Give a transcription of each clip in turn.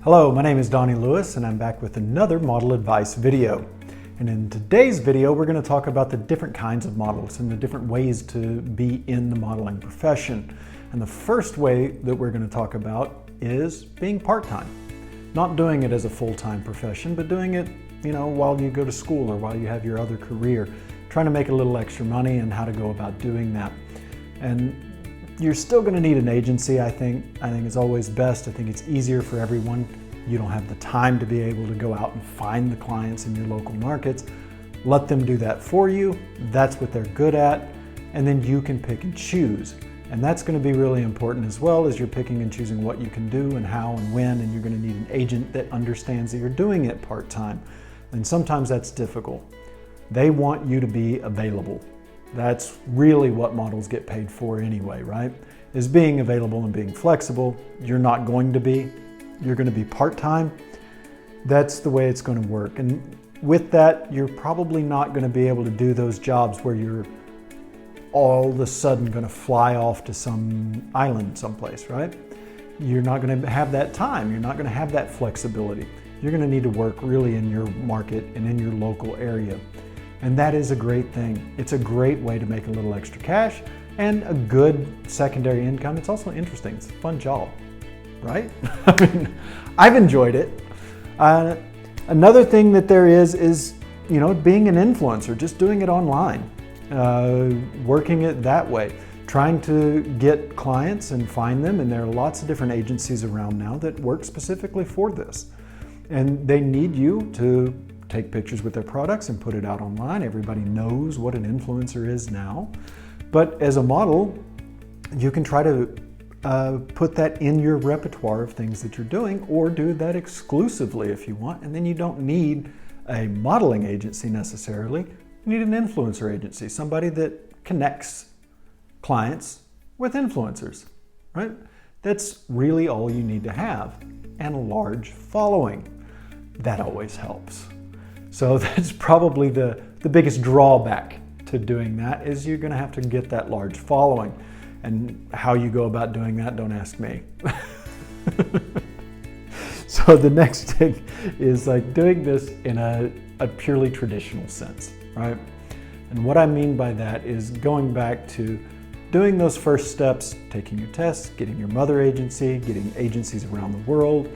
Hello, my name is Donny Lewis and I'm back with another model advice video. And in today's video, we're going to talk about the different kinds of models and the different ways to be in the modeling profession. And the first way that we're going to talk about is being part-time. Not doing it as a full-time profession, but doing it, while you go to school or while you have your other career, trying to make a little extra money and how to go about doing that. And you're still going to need an agency, I think. I think it's always best. I think it's easier for everyone. You don't have the time to be able to go out and find the clients in your local markets. Let them do that for you. That's what they're good at. And then you can pick and choose. And that's going to be really important as well, as you're picking and choosing what you can do and how and when, and you're going to need an agent that understands that you're doing it part-time. And sometimes that's difficult. They want you to be available. That's really what models get paid for anyway, right? Is being available and being flexible. You're not going to be. You're going to be part-time. That's the way it's going to work. And with that, you're probably not going to be able to do those jobs where you're all of a sudden going to fly off to some island someplace, right? You're not going to have that time. You're not going to have that flexibility. You're going to need to work really in your market and in your local area. And that is a great thing. It's a great way to make a little extra cash and a good secondary income. It's also interesting. It's a fun job, right? I mean, I've enjoyed it. Another thing that there is being an influencer, just doing it online, working it that way, trying to get clients and find them. And there are lots of different agencies around now that work specifically for this. And they need you to take pictures with their products and put it out online. Everybody knows what an influencer is now. But as a model, you can try to put that in your repertoire of things that you're doing, or do that exclusively if you want. And then you don't need a modeling agency necessarily. You need an influencer agency, somebody that connects clients with influencers, right? That's really all you need to have, and a large following. That always helps. So that's probably the biggest drawback to doing that, is you're going to have to get that large following. And how you go about doing that, don't ask me. So the next thing is like doing this in a purely traditional sense, right? And what I mean by that is going back to doing those first steps, taking your tests, getting your mother agency, getting agencies around the world,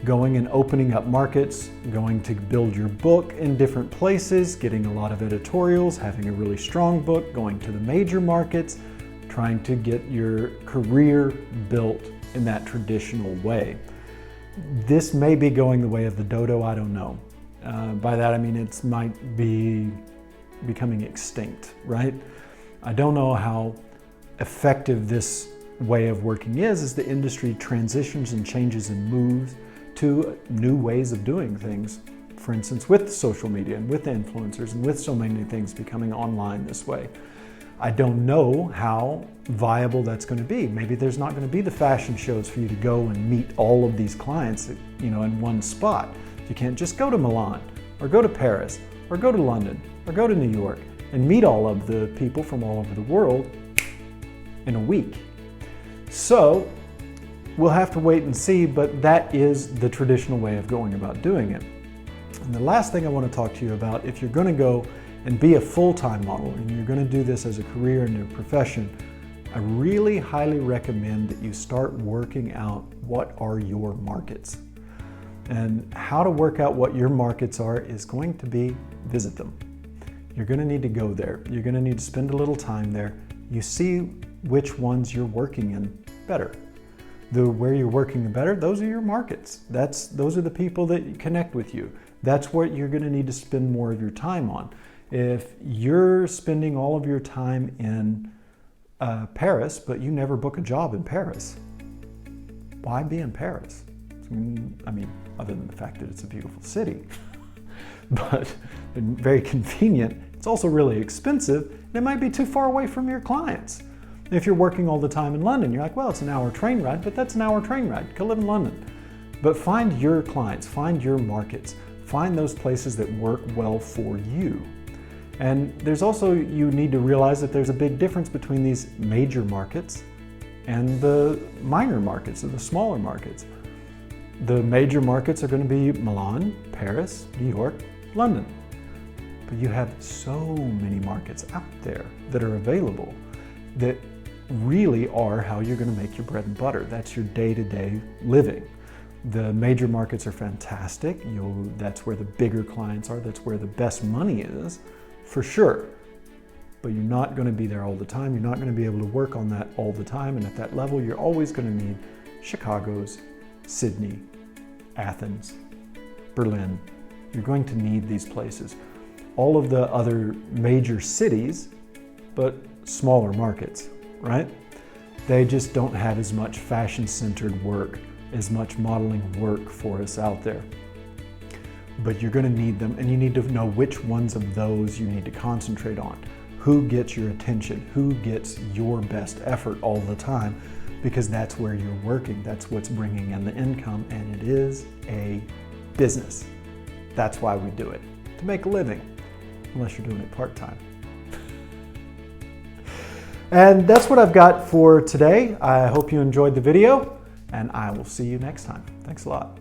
going and opening up markets, going to build your book in different places, getting a lot of editorials, having a really strong book, going to the major markets, trying to get your career built in that traditional way. This may be going the way of the dodo, I don't know. By that I mean it might be becoming extinct, right? I don't know how effective this way of working is as the industry transitions and changes and moves to new ways of doing things. For instance, with social media and with influencers and with so many things becoming online this way. I don't know how viable that's going to be. Maybe there's not going to be the fashion shows for you to go and meet all of these clients, in one spot. You can't just go to Milan or go to Paris or go to London or go to New York and meet all of the people from all over the world in a week. So we'll have to wait and see, but that is the traditional way of going about doing it. And the last thing I want to talk to you about, if you're going to go and be a full-time model and you're going to do this as a career and a profession, I really highly recommend that you start working out what are your markets. And how to work out what your markets are is going to be visit them. You're going to need to go there. You're going to need to spend a little time there. You see which ones you're working in better. Where you're working better, those are your markets. Those are the people that connect with you. That's what you're going to need to spend more of your time on. If you're spending all of your time in Paris, but you never book a job in Paris, why be in Paris? I mean, other than the fact that it's a beautiful city, but very convenient. It's also really expensive, and it might be too far away from your clients. If you're working all the time in London, you're like, well, it's an hour train ride, but that's an hour train ride. Go live in London. But find your clients, find your markets, find those places that work well for you. And there's also, you need to realize that there's a big difference between these major markets and the minor markets, or the smaller markets. The major markets are going to be Milan, Paris, New York, London. But you have so many markets out there that are available that really are how you're going to make your bread and butter. That's your day-to-day living. The major markets are fantastic. That's where the bigger clients are. That's where the best money is, for sure. But you're not going to be there all the time. You're not going to be able to work on that all the time. And at that level, you're always going to need Chicago's, Sydney, Athens, Berlin. You're going to need these places. All of the other major cities, but smaller markets, right? They just don't have as much fashion-centered work, as much modeling work for us out there. But you're going to need them, and you need to know which ones of those you need to concentrate on. Who gets your attention? Who gets your best effort all the time? Because that's where you're working. That's what's bringing in the income, and it is a business. That's why we do it, to make a living, unless you're doing it part-time. And that's what I've got for today. I hope you enjoyed the video, and I will see you next time. Thanks a lot.